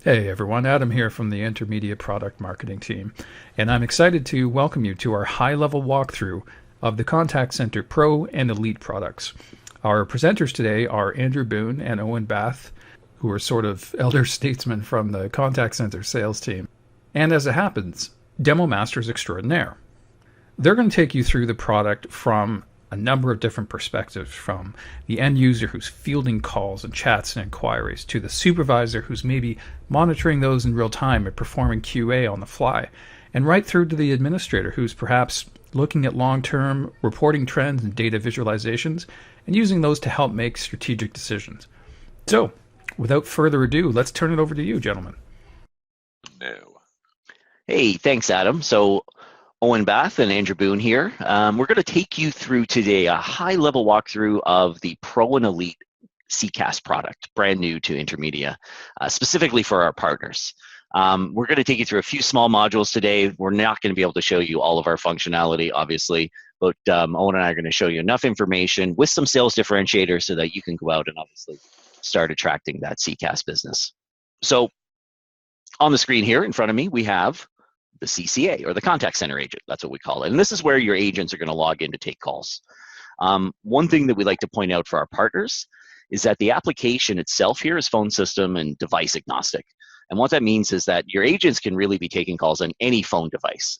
Hey everyone, Adam here from the Intermedia Product Marketing team, and I'm excited to welcome you to our high-level walkthrough of the Contact Center Pro and Elite products. Our presenters today are Andrew Boone and Owen Bath, who are sort of elder statesmen from the Contact Center sales team, and as it happens, Demo Masters Extraordinaire. They're going to take you through the product from a number of different perspectives, from the end user who's fielding calls and chats and inquiries, to the supervisor who's maybe monitoring those in real time and performing QA on the fly, and right through to the administrator who's perhaps looking at long-term reporting trends and data visualizations and using those to help make strategic decisions. So, without further ado, let's turn it over to you, gentlemen. No. Hey, thanks, Adam. So Owen Bath and Andrew Boone here. We're going to take you through today a high-level walkthrough of the Pro and Elite CCaaS product, brand new to Intermedia, specifically for our partners. We're going to take you through a few small modules today. We're not going to be able to show you all of our functionality, obviously, but Owen and I are going to show you enough information with some sales differentiators so that you can go out and obviously start attracting that CCaaS business. So on the screen here in front of me, we have the CCA, or the contact center agent. That's what we call it. And this is where your agents are going to log in to take calls. One thing that we like to point out for our partners is that the application itself here is phone system and device agnostic. And what that means is that your agents can really be taking calls on any phone device,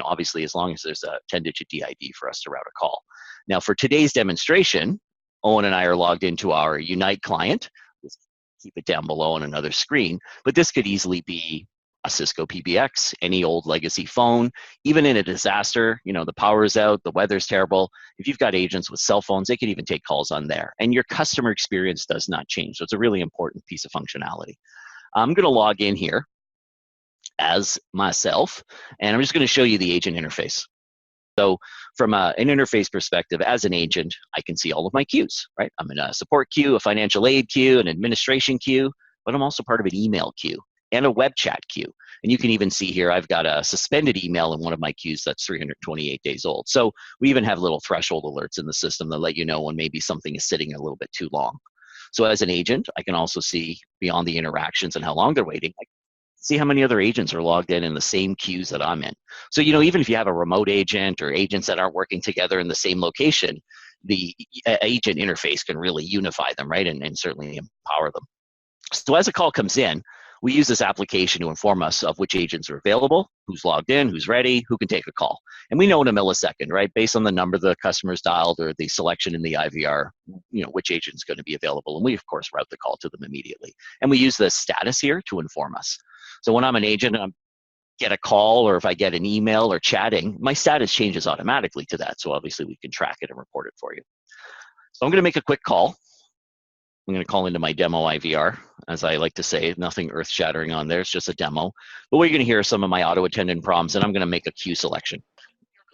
obviously as long as there's a 10-digit DID for us to route a call. Now, for today's demonstration, Owen and I are logged into our Unite client. Let's keep it down below on another screen, but this could easily be a Cisco PBX, any old legacy phone. Even in a disaster, the power is out, the weather's terrible. If you've got agents with cell phones, they can even take calls on there. And your customer experience does not change. So it's a really important piece of functionality. I'm going to log in here as myself, and I'm just going to show you the agent interface. So from an interface perspective, as an agent, I can see all of my queues, right? I'm in a support queue, a financial aid queue, an administration queue, but I'm also part of an email queue and a web chat queue. And you can even see here, I've got a suspended email in one of my queues that's 328 days old. So we even have little threshold alerts in the system that let you know when maybe something is sitting a little bit too long. So as an agent, I can also see beyond the interactions and how long they're waiting, I can see how many other agents are logged in the same queues that I'm in. So, even if you have a remote agent or agents that aren't working together in the same location, the agent interface can really unify them, right? And certainly empower them. So as a call comes in, we use this application to inform us of which agents are available, who's logged in, who's ready, who can take a call. And we know in a millisecond, right, based on the number the customer's dialed or the selection in the IVR, which agent's going to be available. And we, of course, route the call to them immediately. And we use the status here to inform us. So when I'm an agent and I get a call, or if I get an email or chatting, my status changes automatically to that. So obviously we can track it and report it for you. So I'm going to make a quick call. I'm going to call into my demo IVR. As I like to say, nothing earth-shattering on there. It's just a demo. But what you're going to hear are some of my auto-attendant prompts, and I'm going to make a queue selection.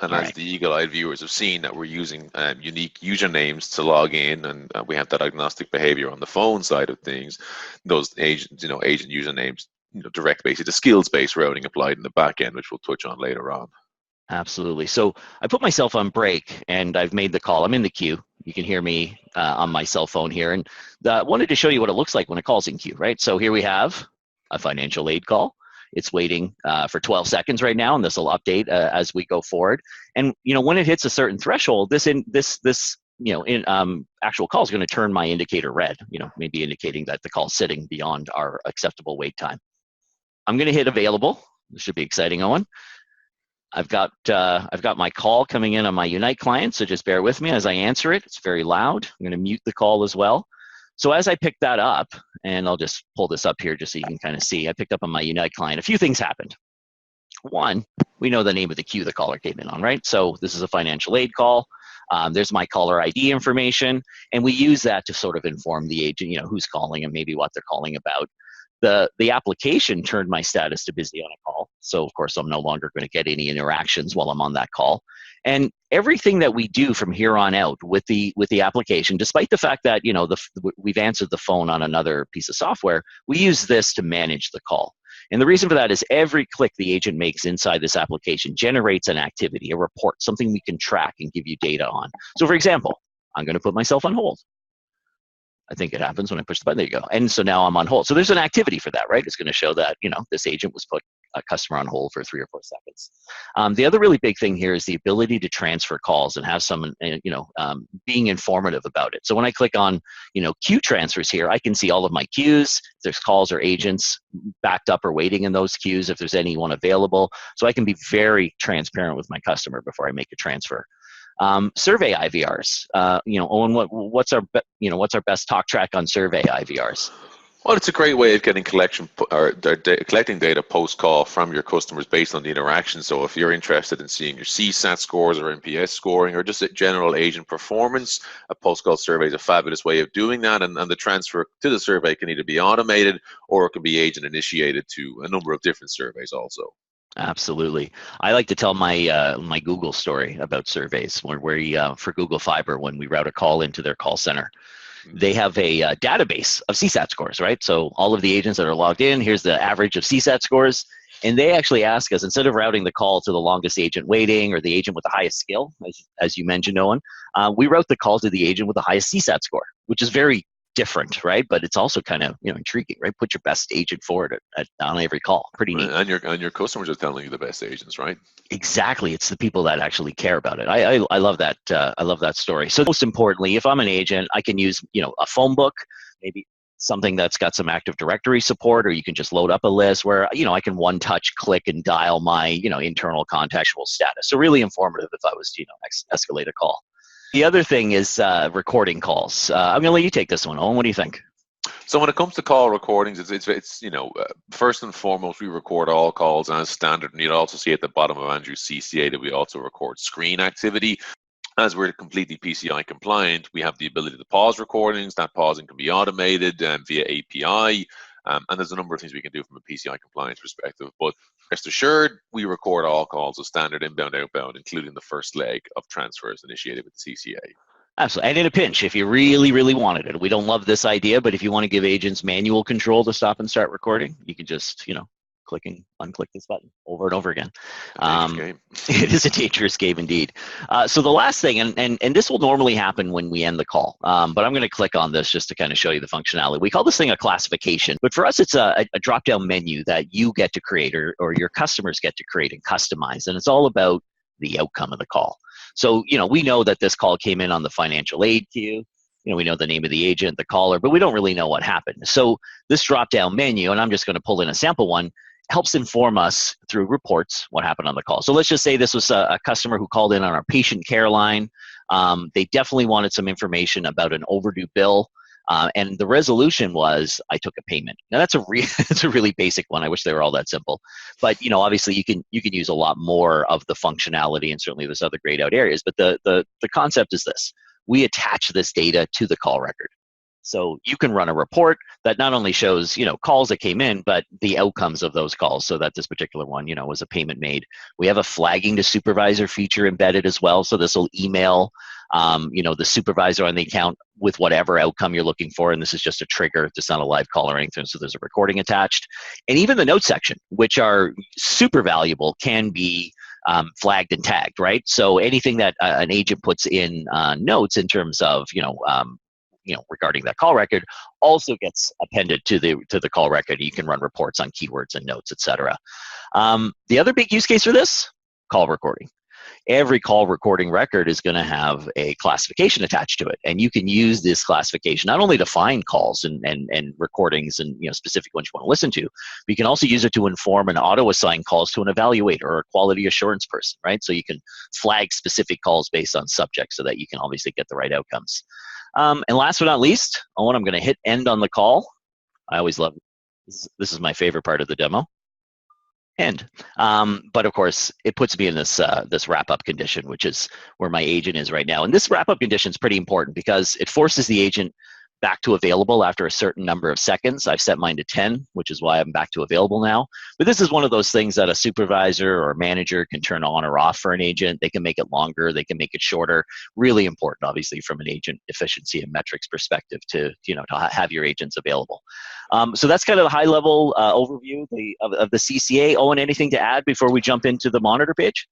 And as the eagle-eyed viewers have seen, that we're using unique usernames to log in, and we have that agnostic behavior on the phone side of things. Those agent usernames, direct basically the skills-based routing applied in the back end, which we'll touch on later on. Absolutely. So I put myself on break and I've made the call. I'm in the queue. You can hear me on my cell phone here. And I wanted to show you what it looks like when a call's in queue, right? So here we have a financial aid call. It's waiting for 12 seconds right now, and this will update as we go forward. And when it hits a certain threshold, this actual call is going to turn my indicator red. Maybe indicating that the call's sitting beyond our acceptable wait time. I'm going to hit available. This should be exciting, Owen. I've got my call coming in on my Unite client, so just bear with me as I answer it. It's very loud. I'm going to mute the call as well. So as I pick that up, and I'll just pull this up here just so you can kind of see, I picked up on my Unite client. A few things happened. One, we know the name of the queue the caller came in on, right? So this is a financial aid call. There's my caller ID information, and we use that to sort of inform the agent, who's calling and maybe what they're calling about. The application turned my status to busy on a call. So of course I'm no longer going to get any interactions while I'm on that call. And everything that we do from here on out with the application, despite the fact that we've answered the phone on another piece of software, we use this to manage the call. And the reason for that is every click the agent makes inside this application generates an activity, a report, something we can track and give you data on. So for example, I'm going to put myself on hold. I think it happens when I push the button. There you go. And so now I'm on hold. So there's an activity for that, right? It's going to show that, this agent was put a customer on hold for 3 or 4 seconds. The other really big thing here is the ability to transfer calls and have someone, being informative about it. So when I click on, queue transfers here, I can see all of my queues. If there's calls or agents backed up or waiting in those queues, if there's anyone available. So I can be very transparent with my customer before I make a transfer. Survey IVRs. Owen, what's our best talk track on survey IVRs? Well, it's a great way of getting collecting data post-call from your customers based on the interaction. So if you're interested in seeing your CSAT scores or NPS scoring or just a general agent performance, a post-call survey is a fabulous way of doing that. And the transfer to the survey can either be automated or it can be agent initiated to a number of different surveys also. Absolutely. I like to tell my my Google story about surveys where for Google Fiber, when we route a call into their call center, they have a database of CSAT scores, right? So all of the agents that are logged in, here's the average of CSAT scores. And they actually ask us, instead of routing the call to the longest agent waiting or the agent with the highest skill, as you mentioned, Owen, we route the call to the agent with the highest CSAT score, which is very different, right? But it's also kind of intriguing, right? Put your best agent forward on every call. Pretty neat. And your customers are telling you the best agents, right? Exactly. It's the people that actually care about it. I love that. I love that story. So most importantly, if I'm an agent, I can use a phone book, maybe something that's got some Active Directory support, or you can just load up a list where I can one-touch click and dial my internal contactual status. So really informative if I was to escalate a call. The other thing is recording calls. I'm going to let you take this one, Owen. What do you think? So when it comes to call recordings, it's first and foremost, we record all calls as standard. And you'll also see at the bottom of Andrew's CCA that we also record screen activity. As we're completely PCI compliant, we have the ability to pause recordings. That pausing can be automated via API. And there's a number of things we can do from a PCI compliance perspective. But rest assured, we record all calls as standard inbound, outbound, including the first leg of transfers initiated with the CCA. Absolutely. And in a pinch, if you really, really wanted it, we don't love this idea, but if you want to give agents manual control to stop and start recording, you can just, click and unclick this button over and over again. It is a dangerous game indeed. So the last thing, and this will normally happen when we end the call, but I'm going to click on this just to kind of show you the functionality. We call this thing a classification, but for us, it's a drop-down menu that you get to create or your customers get to create and customize, and it's all about the outcome of the call. So, we know that this call came in on the financial aid queue. We know the name of the agent, the caller, but we don't really know what happened. So this drop-down menu, and I'm just going to pull in a sample one, helps inform us through reports what happened on the call. So let's just say this was a customer who called in on our patient care line. They definitely wanted some information about an overdue bill. And the resolution was, I took a payment. Now that's it's a really basic one. I wish they were all that simple. But obviously you can use a lot more of the functionality, and certainly there's other grayed out areas. But the concept is this: we attach this data to the call record. So you can run a report that not only shows, calls that came in, but the outcomes of those calls. So that this particular one, was a payment made. We have a flagging to supervisor feature embedded as well. So this will email, the supervisor on the account with whatever outcome you're looking for. And this is just a trigger. It's not a live call or anything. So there's a recording attached. And even the note section, which are super valuable, can be flagged and tagged, right? So anything that an agent puts in notes in terms of, regarding that call record also gets appended to the call record. You can run reports on keywords and notes, etc. The other big use case for this, call recording. Every call recording record is going to have a classification attached to it, and you can use this classification not only to find calls and recordings and specific ones you want to listen to, but you can also use it to inform and auto-assign calls to an evaluator or a quality assurance person, right? So you can flag specific calls based on subject so that you can obviously get the right outcomes. And last but not least, Owen, I'm going to hit end on the call. I always love this is my favorite part of the demo. End. But of course, it puts me in this wrap-up condition, which is where my agent is right now. And this wrap-up condition is pretty important because it forces the agent back to available after a certain number of seconds. I've set mine to 10, which is why I'm back to available now. But this is one of those things that a supervisor or manager can turn on or off for an agent. They can make it longer. They can make it shorter. Really important, obviously, from an agent efficiency and metrics perspective to have your agents available. So that's kind of the high-level overview of the CCA. Owen, anything to add before we jump into the monitor page?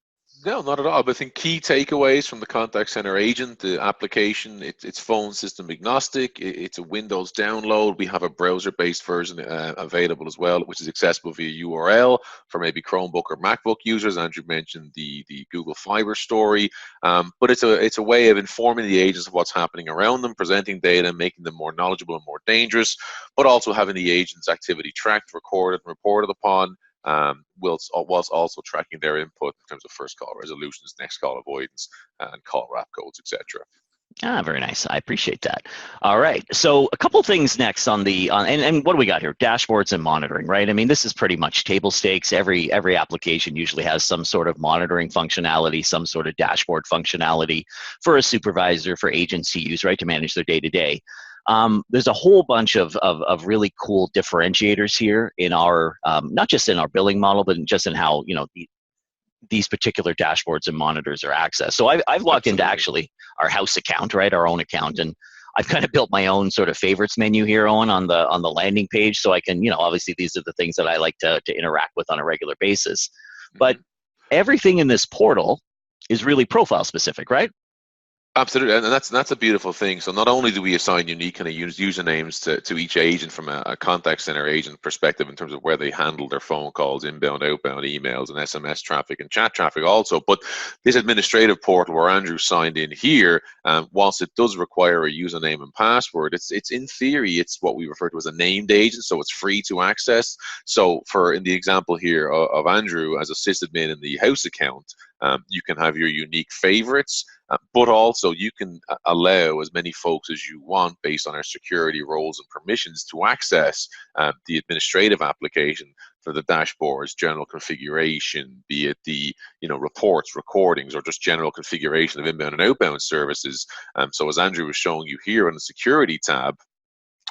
No, not at all. But I think key takeaways from the contact center agent, the application, it's phone system agnostic. It's a Windows download. We have a browser-based version available as well, which is accessible via URL for maybe Chromebook or MacBook users. Andrew mentioned the Google Fiber story, but it's a way of informing the agents of what's happening around them, presenting data, making them more knowledgeable and more dangerous, but also having the agent's activity tracked, recorded, and reported upon. Whilst also tracking their input in terms of first call resolutions, next call avoidance, and call wrap codes, etc. Ah, very nice. I appreciate that. All right. So a couple things next on and what do we got here? Dashboards and monitoring, right? I mean, this is pretty much table stakes. Every application usually has some sort of monitoring functionality, some sort of dashboard functionality for a supervisor, for agents to use, right, to manage their day-to-day. There's a whole bunch of really cool differentiators here in our, not just in our billing model, but just in how, these particular dashboards and monitors are accessed. So I've logged into actually our house account, right, our own account, and I've kind of built my own sort of favorites menu here on the landing page, so I can, obviously these are the things that I like to interact with on a regular basis. But everything in this portal is really profile specific, right? Absolutely, and that's a beautiful thing. So not only do we assign unique kind of usernames to each agent from a contact center agent perspective in terms of where they handle their phone calls, inbound, outbound emails, and SMS traffic and chat traffic also, but this administrative portal where Andrew signed in here, whilst it does require a username and password, it's in theory, it's what we refer to as a named agent, so it's free to access. So in the example here of Andrew as a sysadmin in the house account, you can have your unique favorites, but also you can allow as many folks as you want based on our security roles and permissions to access the administrative application for the dashboards, general configuration, be it the reports, recordings, or just general configuration of inbound and outbound services. So as Andrew was showing you here on the security tab,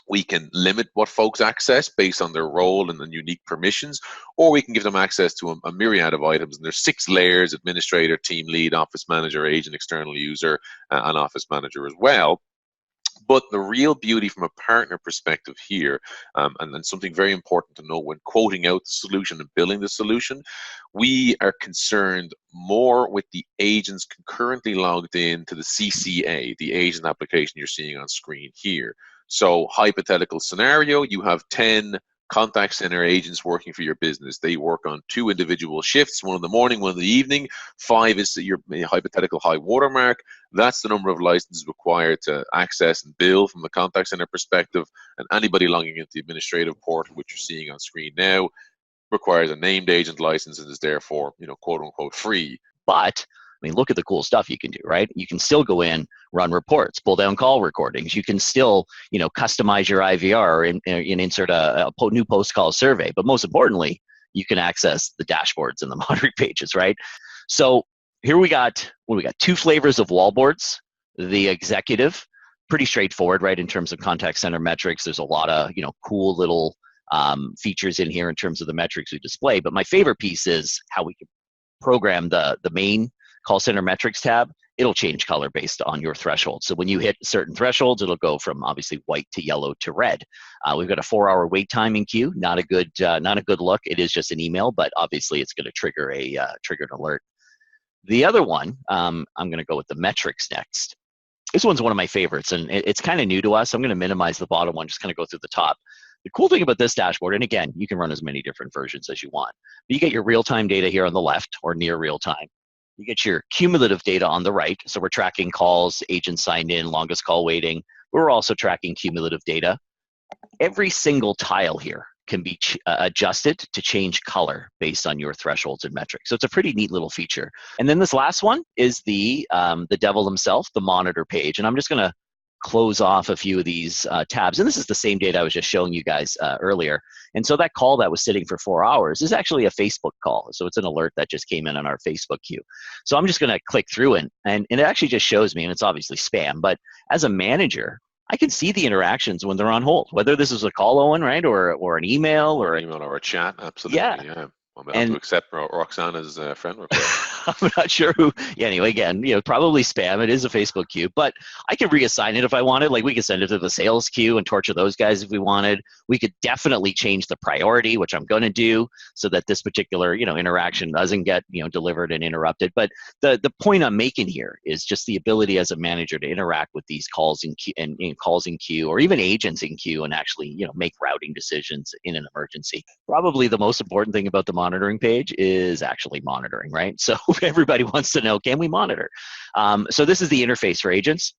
we can limit what folks access based on their role and the unique permissions, or we can give them access to a myriad of items. And there's 6 layers: administrator, team lead, office manager, agent, external user, and office manager as well. But the real beauty from a partner perspective here, and then something very important to know when quoting out the solution and billing the solution, we are concerned more with the agents concurrently logged in to the CCA, the agent application you're seeing on screen here. So hypothetical scenario, you have 10 contact center agents working for your business. They work on 2 individual shifts, one in the morning, one in the evening. 5 is your hypothetical high watermark. That's the number of licenses required to access and bill from the contact center perspective. And anybody logging into the administrative portal, which you're seeing on screen now, requires a named agent license and is therefore, quote unquote, free. But I mean, look at the cool stuff you can do, right? You can still go in, run reports, pull down call recordings. You can still, customize your IVR and insert a new post-call survey. But most importantly, you can access the dashboards and the monitoring pages, right? So here we got 2 flavors of wallboards. The executive, pretty straightforward, right? In terms of contact center metrics, there's a lot of, cool little features in here in terms of the metrics we display. But my favorite piece is how we can program the main call center metrics tab. It'll change color based on your threshold. So when you hit certain thresholds, it'll go from obviously white to yellow to red. We've got a 4-hour wait time in queue. Not a good look. It is just an email, but obviously it's going to trigger an alert. The other one, I'm going to go with the metrics next. This one's one of my favorites, and it's kind of new to us. I'm going to minimize the bottom one, just kind of go through the top. The cool thing about this dashboard, and again, you can run as many different versions as you want, but you get your real-time data here on the left, or near real-time. You get your cumulative data on the right. So we're tracking calls, agents signed in, longest call waiting. We're also tracking cumulative data. Every single tile here can be adjusted to change color based on your thresholds and metrics. So it's a pretty neat little feature. And then this last one is the devil himself, the monitor page. And I'm just going to close off a few of these tabs. And this is the same data I was just showing you guys earlier. And so that call that was sitting for 4 hours is actually a Facebook call. So it's an alert that just came in on our Facebook queue. So I'm just going to click through it, and it actually just shows me, and it's obviously spam, but as a manager, I can see the interactions when they're on hold, whether this is a call, Owen, right, or an email or an email or a chat. Absolutely. Yeah. I'm going to have to And accept Roxana's friend request. I'm not sure who. Yeah, anyway, again, probably spam. It is a Facebook queue, but I could reassign it if I wanted. Like we could send it to the sales queue and torture those guys if we wanted. We could definitely change the priority, which I'm going to do, so that this particular interaction doesn't get delivered and interrupted. But the point I'm making here is just the ability as a manager to interact with these calls in queue, and calls in queue, or even agents in queue, and actually make routing decisions in an emergency. Probably the most important thing about the monitoring page is actually monitoring, right? So everybody wants to know, can we monitor? So this is the interface for agents.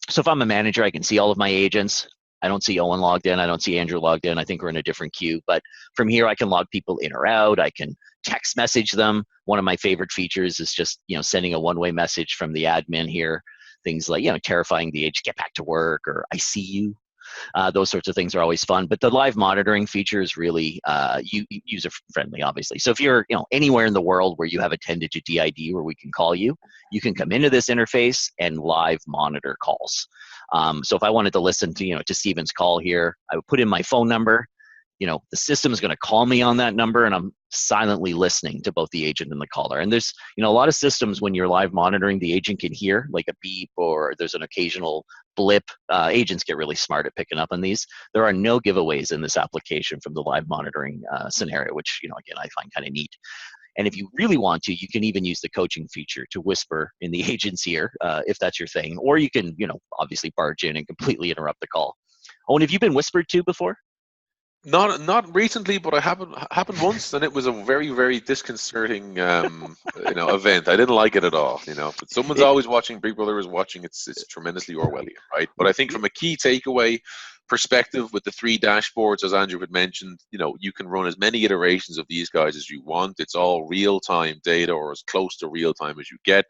So if I'm a manager, I can see all of my agents. I don't see Owen logged in. I don't see Andrew logged in. I think we're in a different queue. But from here, I can log people in or out. I can text message them. One of my favorite features is just sending a one-way message from the admin here. Things like terrifying the agent, get back to work, or I see you. Those sorts of things are always fun, but the live monitoring feature is really user friendly, obviously. So if you're anywhere in the world where you have a 10-digit DID where we can call you, you can come into this interface and live monitor calls. So if I wanted to listen to Steven's call here, I would put in my phone number. The system is going to call me on that number, and I'm silently listening to both the agent and the caller. And there's, a lot of systems when you're live monitoring, the agent can hear like a beep, or there's an occasional blip. Agents get really smart at picking up on these. There are no giveaways in this application from the live monitoring scenario, which, again, I find kind of neat. And if you really want to, you can even use the coaching feature to whisper in the agent's ear, if that's your thing. Or you can, obviously barge in and completely interrupt the call. Owen, have you been whispered to before? Not recently, but I happened once, and it was a very, very disconcerting event. I didn't like it at all. But someone's always watching. Big Brother is watching. It's tremendously Orwellian, right? But I think from a key takeaway perspective with the 3 dashboards, as Andrew had mentioned, you can run as many iterations of these guys as you want. It's all real-time data, or as close to real-time as you get.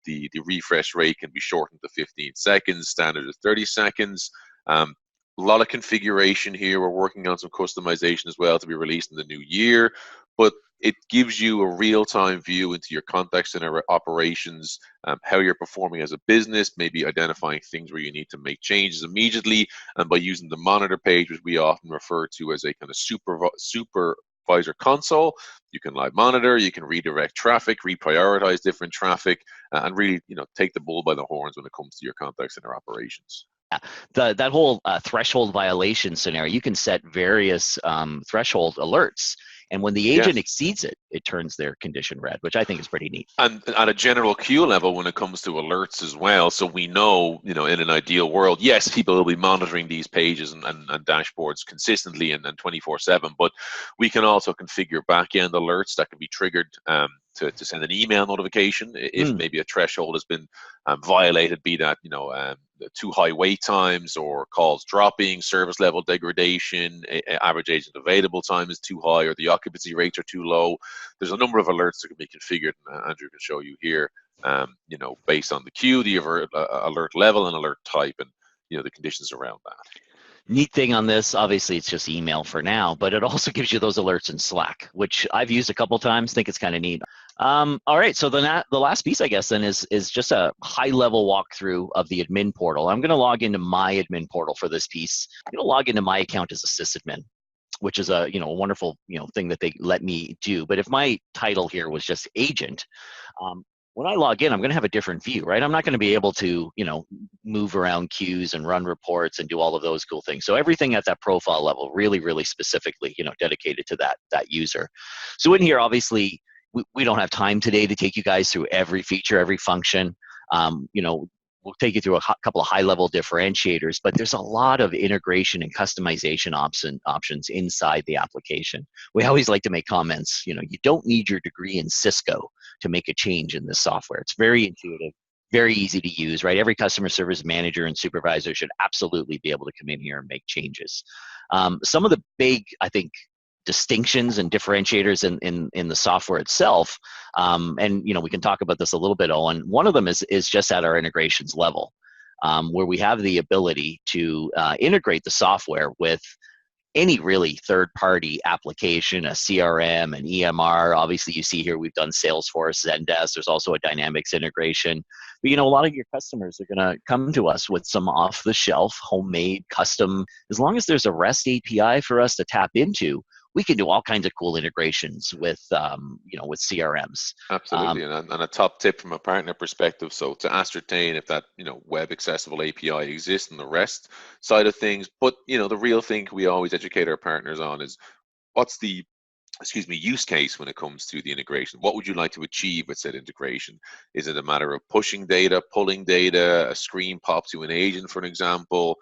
The refresh rate can be shortened to 15 seconds. Standard is 30 seconds. A lot of configuration here. We're working on some customization as well to be released in the new year, but it gives you a real-time view into your contact center operations, how you're performing as a business, maybe identifying things where you need to make changes immediately, and by using the monitor page, which we often refer to as a kind of supervisor console, you can live monitor, you can redirect traffic, reprioritize different traffic, and really take the bull by the horns when it comes to your contact center operations. That whole threshold violation scenario, you can set various threshold alerts, and when the agent exceeds it, it turns their condition red, which I think is pretty neat. And at a general queue level, when it comes to alerts as well, so we know, in an ideal world, yes, people will be monitoring these pages and dashboards consistently and 24/7, but we can also configure back-end alerts that can be triggered to send an email notification if maybe a threshold has been violated, be that too high wait times or calls dropping, service level degradation, average agent available time is too high, or the occupancy rates are too low. There's a number of alerts that can be configured, and Andrew can show you here, based on the queue, the alert level and alert type, and the conditions around that. Neat thing on this, obviously it's just email for now, but it also gives you those alerts in Slack, which I've used a couple times, think it's kind of neat. All right, so the last piece, I guess, then is just a high-level walkthrough of the admin portal. I'm going to log into my admin portal for this piece. I'm going to log into my account as a sysadmin, which is a wonderful thing that they let me do. But if my title here was just agent, when I log in, I'm going to have a different view, right? I'm not going to be able to, move around queues and run reports and do all of those cool things. So everything at that profile level, really, really specifically, dedicated to that user. So in here, obviously, we don't have time today to take you guys through every feature, every function. We'll take you through a couple of high-level differentiators, but there's a lot of integration and customization options inside the application. We always like to make comments, you don't need your degree in Cisco to make a change in this software. It's very intuitive, very easy to use, right? Every customer service manager and supervisor should absolutely be able to come in here and make changes. Some of the big, I think, distinctions and differentiators in the software itself, and we can talk about this a little bit, Owen. One of them is just at our integrations level, where we have the ability to integrate the software with any really third-party application, a CRM, an EMR. Obviously, you see here we've done Salesforce, Zendesk. There's also a Dynamics integration. But a lot of your customers are going to come to us with some off-the-shelf, homemade, custom. As long as there's a REST API for us to tap into, we can do all kinds of cool integrations with, with CRMs. Absolutely, and a top tip from a partner perspective. So to ascertain if that web accessible API exists and the rest side of things, but the real thing we always educate our partners on is what's the use case when it comes to the integration. What would you like to achieve with said integration? Is it a matter of pushing data, pulling data, a screen pop to an agent, for an example,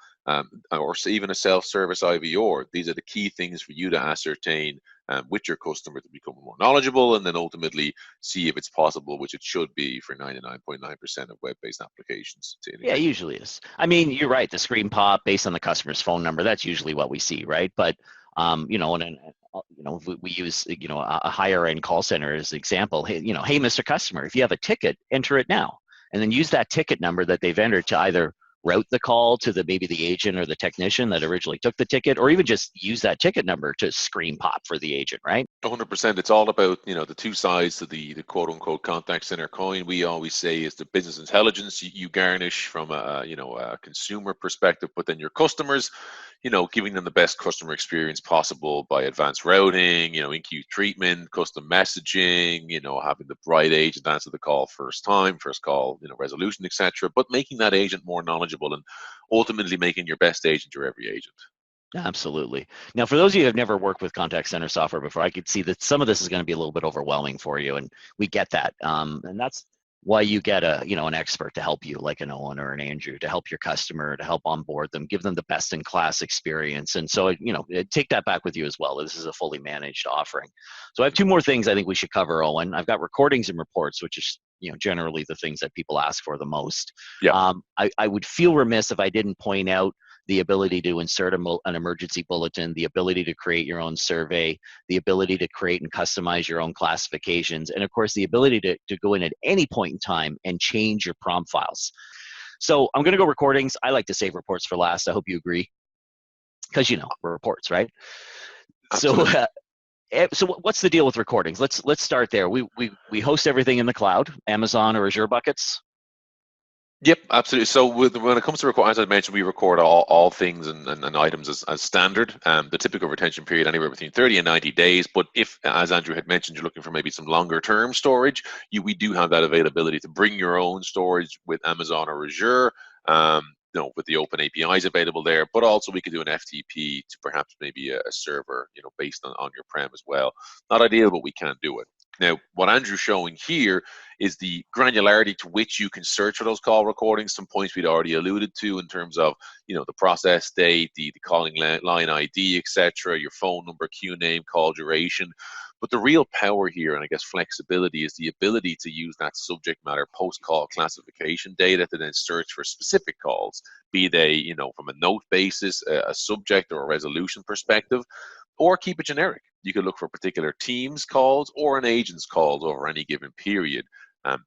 or even a self-service IVR? These are the key things for you to ascertain with your customer to become more knowledgeable, and then ultimately see if it's possible, which it should be for 99.9% of web-based applications to integrate. Yeah, it usually is. I mean, you're right. The screen pop based on the customer's phone number, that's usually what we see, right? But we use a higher end call center as an example. Hey, Mr. Customer, if you have a ticket, enter it now, and then use that ticket number that they've entered to either route the call to maybe the agent or the technician that originally took the ticket, or even just use that ticket number to screen pop for the agent, right? 100%. It's all about the two sides to the quote unquote contact center coin. We always say is the business intelligence you garnish from a consumer perspective, but then your customers, giving them the best customer experience possible by advanced routing, in-queue treatment, custom messaging, having the right agent answer the call first call, resolution, etc. But making that agent more knowledgeable and ultimately making your best agent your every agent. Absolutely. Now, for those of you who have never worked with contact center software before, I could see that some of this is going to be a little bit overwhelming for you, and we get that. And that's why you get an expert to help you, like an Owen or an Andrew, to help your customer, to help onboard them, give them the best in class experience. And so, take that back with you as well. This is a fully managed offering. So I have two more things I think we should cover, Owen. I've got recordings and reports, which is generally the things that people ask for the most. Yeah. I would feel remiss if I didn't point out the ability to insert an emergency bulletin, the ability to create your own survey, the ability to create and customize your own classifications, and of course, the ability to go in at any point in time and change your prompt files. So I'm going to go recordings. I like to save reports for last. I hope you agree, because we're reports, right? Absolutely. So what's the deal with recordings? Let's start there. We host everything in the cloud, Amazon or Azure buckets. Yep, absolutely. So when it comes to record, as I mentioned, we record all things and items as standard. The typical retention period anywhere between 30 and 90 days. But if, as Andrew had mentioned, you're looking for maybe some longer term storage, we do have that availability to bring your own storage with Amazon or Azure. With the open APIs available there, but also we could do an FTP to perhaps maybe a server, based on your prem as well. Not ideal, but we can do it. Now, what Andrew's showing here is the granularity to which you can search for those call recordings, some points we'd already alluded to in terms of, the process date, the calling line ID, etc., your phone number, queue name, call duration. But the real power here, and I guess flexibility, is the ability to use that subject matter post-call classification data to then search for specific calls, be they, from a note basis, a subject or a resolution perspective, or keep it generic. You could look for particular teams calls or an agent's calls over any given period.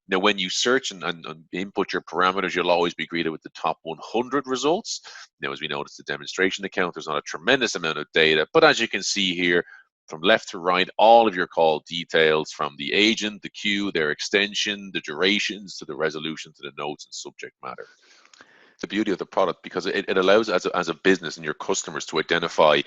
Now, when you search and input your parameters, you'll always be greeted with the top 100 results. Now, as we noticed, the demonstration account, there's not a tremendous amount of data, but as you can see here, from left to right, all of your call details from the agent, the queue, their extension, the durations, to the resolution, to the notes and subject matter. The beauty of the product, because it allows as a business and your customers to identify,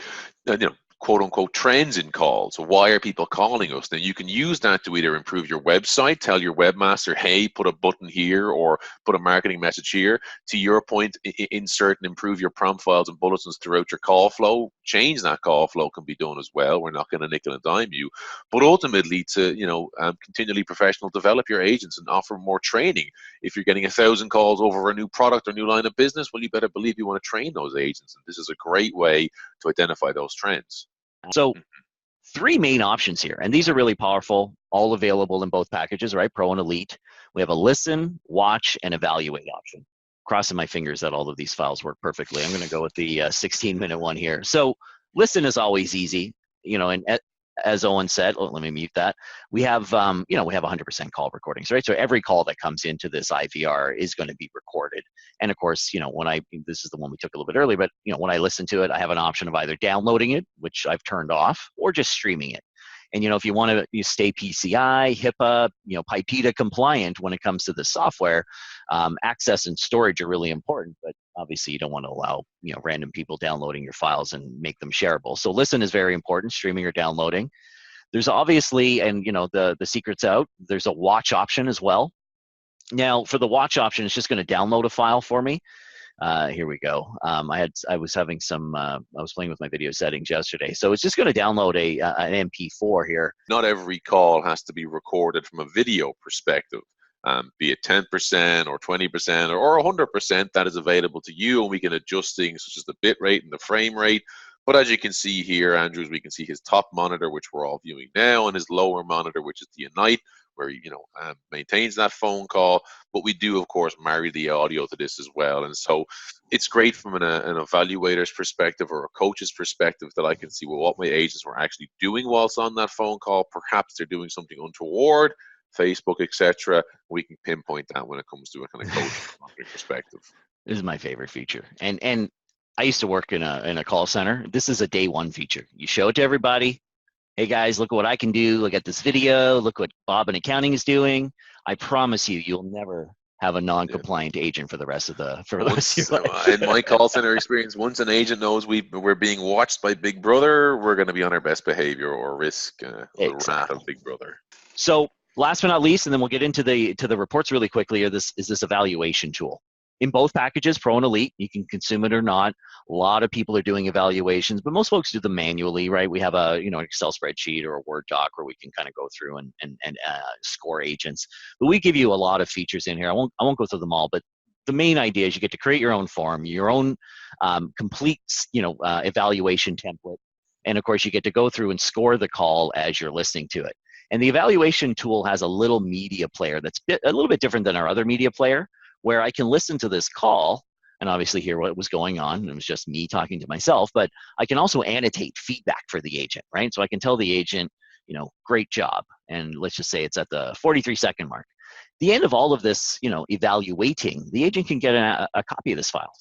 quote unquote trends in calls. So why are people calling us? Then you can use that to either improve your website, tell your webmaster, hey, put a button here or put a marketing message here. To your point, insert and improve your prompt files and bulletins throughout your call flow. Change that call flow can be done as well. We're not going to nickel and dime you, but ultimately to continually professional develop your agents and offer more training. If you're getting 1,000 calls over a new product or new line of business, well, you better believe you want to train those agents, and this is a great way to identify those trends. So 3 main options here, and these are really powerful, all available in both packages, right? Pro and Elite. We have a listen, watch, and evaluate option. Crossing my fingers that all of these files work perfectly. I'm going to go with the 16-minute one here. So listen is always easy, and as Owen said, let me mute that. We have, we have 100% call recordings, right? So every call that comes into this IVR is going to be recorded. And of course, this is the one we took a little bit earlier, but when I listen to it, I have an option of either downloading it, which I've turned off, or just streaming it. And if you want to stay PCI, HIPAA, PIPEDA compliant when it comes to the software, access and storage are really important. But obviously you don't want to allow, random people downloading your files and make them shareable. So listen is very important, streaming or downloading. There's obviously, and the secret's out, there's a watch option as well. Now for the watch option, it's just going to download a file for me. Here we go. I was playing with my video settings yesterday, so it's just going to download an MP4 here. Not every call has to be recorded from a video perspective. Be it 10% or 20% or 100%, that is available to you, and we can adjust things such as the bit rate and the frame rate. But as you can see here, Andrews, we can see his top monitor, which we're all viewing now, and his lower monitor, which is the Unite, where he maintains that phone call. But we do, of course, marry the audio to this as well. And so it's great from an evaluator's perspective or a coach's perspective that I can see what my agents were actually doing whilst on that phone call. Perhaps they're doing something untoward, Facebook, etc. We can pinpoint that when it comes to a kind of coaching perspective. This is my favorite feature. And I used to work in a call center. This is a day one feature. You show it to everybody. Hey guys, look at what I can do. Look at this video. Look what Bob in accounting is doing. I promise you'll never have a non-compliant agent for the rest of the your life. In my call center experience, once an agent knows we're being watched by Big Brother, we're going to be on our best behavior or risk the wrath of Big Brother. So last but not least, and then we'll get into the reports really quickly, this evaluation tool. In both packages, Pro and Elite, you can consume it or not. A lot of people are doing evaluations, but most folks do them manually, right? We have an Excel spreadsheet or a Word doc where we can kind of go through and score agents. But we give you a lot of features in here. I won't go through them all, but the main idea is you get to create your own form, your own complete evaluation template, and of course you get to go through and score the call as you're listening to it. And the evaluation tool has a little media player that's a little bit different than our other media player, where I can listen to this call and obviously hear what was going on. It was just me talking to myself, but I can also annotate feedback for the agent, right? So I can tell the agent, great job. And let's just say it's at the 43-second mark. The end of all of this, evaluating, the agent can get a copy of this file,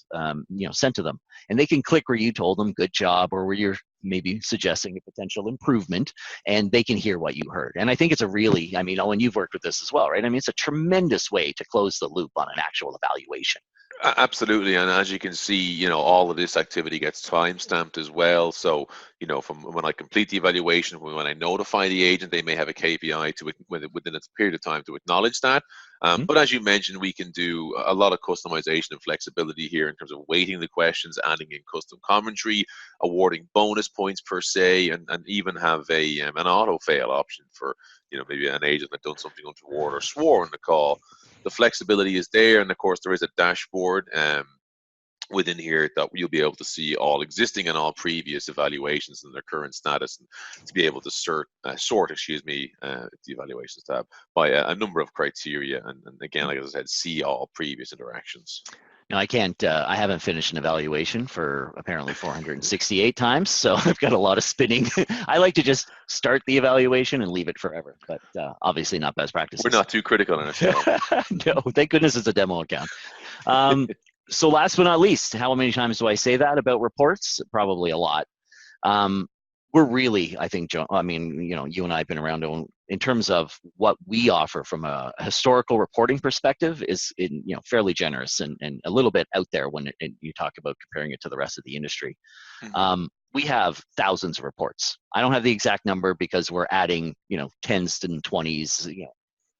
sent to them. And they can click where you told them, good job, or where you're maybe suggesting a potential improvement, and they can hear what you heard. And I think it's Owen, you've worked with this as well, right? It's a tremendous way to close the loop on an actual evaluation. Absolutely, and as you can see, all of this activity gets time-stamped as well. So, from when I complete the evaluation, when I notify the agent, they may have a KPI within a period of time to acknowledge that. But as you mentioned, we can do a lot of customization and flexibility here in terms of weighting the questions, adding in custom commentary, awarding bonus points per se, and even have an auto-fail option for maybe an agent that done something untoward or swore on the call. The flexibility is there, and of course there is a dashboard within here that you'll be able to see all existing and all previous evaluations and their current status, and to be able to sort the evaluations tab by a number of criteria, and again, like I said, see all previous interactions. Now I haven't finished an evaluation for apparently 468 times, so I've got a lot of spinning. I like to just start the evaluation and leave it forever, but obviously not best practice. We're not too critical on it. No, thank goodness it's a demo account. So last but not least, how many times do I say that about reports? Probably a lot. We're really, I think, Joe, you and I have been around in terms of what we offer from a historical reporting perspective is fairly generous and a little bit out there when you talk about comparing it to the rest of the industry. Mm-hmm. We have thousands of reports. I don't have the exact number because we're adding, 10s and 20s,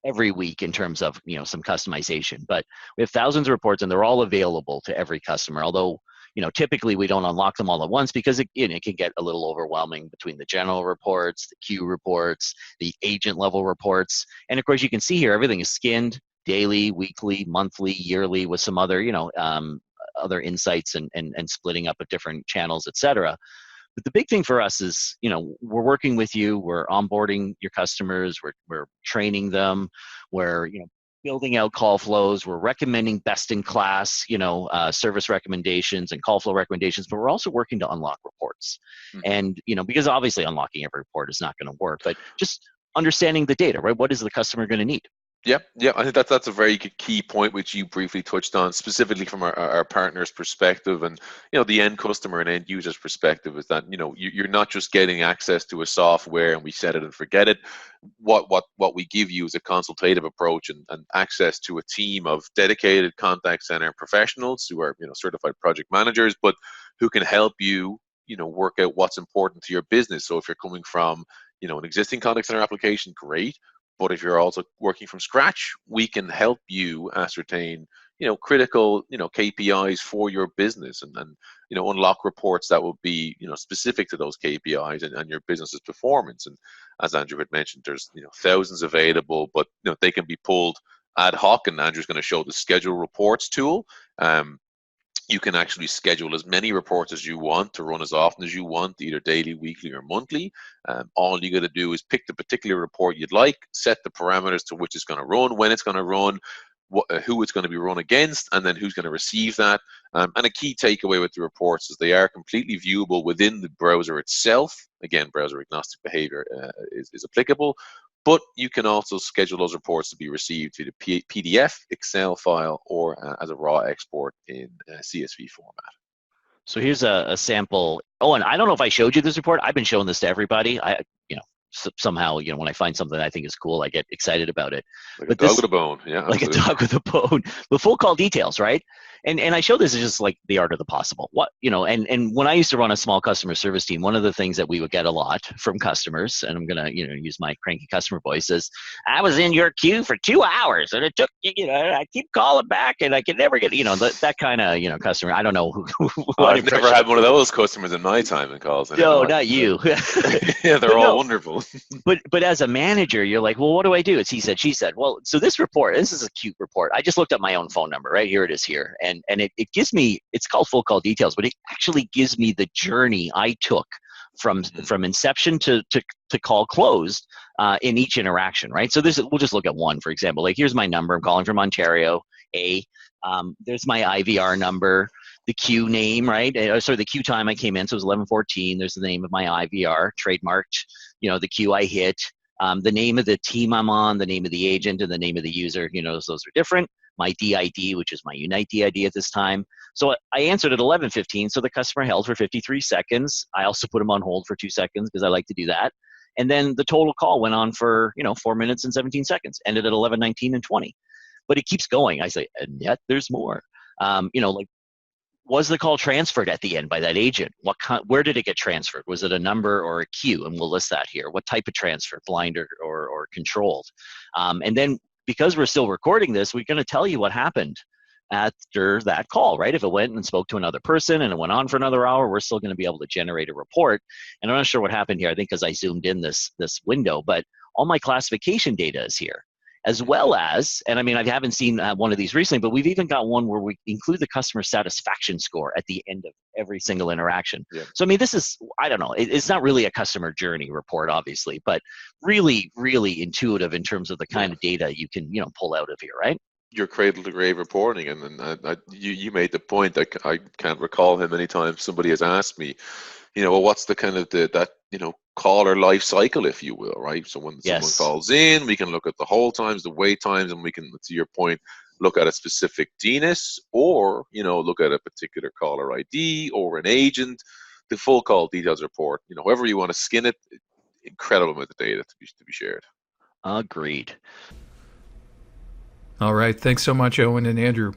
every week in terms of, some customization, but we have thousands of reports and they're all available to every customer. Although, typically we don't unlock them all at once because it can get a little overwhelming between the general reports, the queue reports, the agent level reports. And of course you can see here, everything is skinned daily, weekly, monthly, yearly with some other, other insights and splitting up of different channels, et cetera. But the big thing for us is, we're working with you, we're onboarding your customers, we're training them, we're, building out call flows, we're recommending best-in-class, service recommendations and call flow recommendations, but we're also working to unlock reports. Mm-hmm. And, because obviously unlocking every report is not going to work, but just understanding the data, right? What is the customer going to need? Yeah. I think that's a very good key point, which you briefly touched on, specifically from our partner's perspective, and the end customer and end user's perspective is that you're not just getting access to a software and we set it and forget it. What we give you is a consultative approach and access to a team of dedicated contact center professionals who are certified project managers, but who can help you work out what's important to your business. So if you're coming from an existing contact center application, great. But if you're also working from scratch, we can help you ascertain, critical, KPIs for your business and unlock reports that will be, specific to those KPIs and your business's performance. And as Andrew had mentioned, there's, thousands available, but, they can be pulled ad hoc, and Andrew's going to show the schedule reports tool. You can actually schedule as many reports as you want to run as often as you want, either daily, weekly, or monthly. All you got to do is pick the particular report you'd like, set the parameters to which it's going to run, when it's going to run, who it's going to be run against, and then who's going to receive that. And a key takeaway with the reports is they are completely viewable within the browser itself. Again, browser agnostic behavior is applicable. But you can also schedule those reports to be received via the PDF, Excel file, or as a raw export in CSV format. So here's a sample. Oh, and I don't know if I showed you this report. I've been showing this to everybody. Somehow, when I find something I think is cool, I get excited about it. Like a dog with a bone, yeah. Like absolutely. A dog with a bone. The full call details, right? And I show this as just like the art of the possible. And when I used to run a small customer service team, one of the things that we would get a lot from customers, and I'm gonna use my cranky customer voice, is I was in your queue for 2 hours and it took I keep calling back and I could never get that kind of customer. I don't know who I've never had one of those customers in my time in calls. No, not you. Yeah, they're all wonderful. But as a manager, you're like, well, what do I do? It's he said, she said. Well, so this report, this is a cute report. I just looked up my own phone number, right? Here it is here. And it gives me, it's called full call details, but it actually gives me the journey I took from inception to call closed in each interaction, right? So we'll just look at one, for example. Like here's my number. I'm calling from Ontario, there's my IVR number, the queue name, right? Sorry, the queue time I came in, so it was 11:14. There's the name of my IVR, trademarked, the queue I hit, the name of the team I'm on, the name of the agent, and the name of the user. Those are different. My DID, which is my Unite DID at this time. So I answered at 11:15, so the customer held for 53 seconds. I also put him on hold for 2 seconds because I like to do that. And then the total call went on for 4 minutes and 17 seconds, ended at 11:19 and 20. But it keeps going. I say, and yet there's more. Was the call transferred at the end by that agent? Where did it get transferred? Was it a number or a queue? And we'll list that here. What type of transfer, blind or controlled? And then because we're still recording this, we're going to tell you what happened after that call, right? If it went and spoke to another person and it went on for another hour, we're still going to be able to generate a report. And I'm not sure what happened here. I think because I zoomed in this window, but all my classification data is here. As well as, and I mean, I haven't seen one of these recently, but we've even got one where we include the customer satisfaction score at the end of every single interaction. Yeah. So, I mean, this is, I don't know, it's not really a customer journey report, obviously, but really, really intuitive in terms of the kind of data you can, pull out of here, right? Your cradle to grave reporting, and then you made the point that I can't recall how many times somebody has asked me, well, what's the kind of that caller life cycle, if you will, right? So when someone calls in, we can look at the hold times, the wait times, and we can, to your point, look at a specific DNS or look at a particular caller ID or an agent. The full call details report, however you want to skin it, incredible amount of data to be shared. Agreed. All right, thanks so much, Owen and Andrew.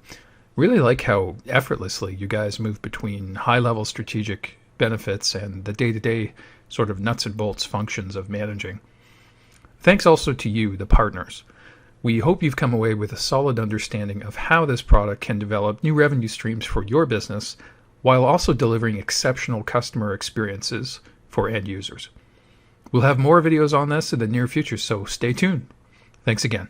Really like how effortlessly you guys move between high-level strategic benefits and the day-to-day sort of nuts and bolts functions of managing. Thanks also to you, the partners. We hope you've come away with a solid understanding of how this product can develop new revenue streams for your business while also delivering exceptional customer experiences for end users. We'll have more videos on this in the near future, so stay tuned. Thanks again.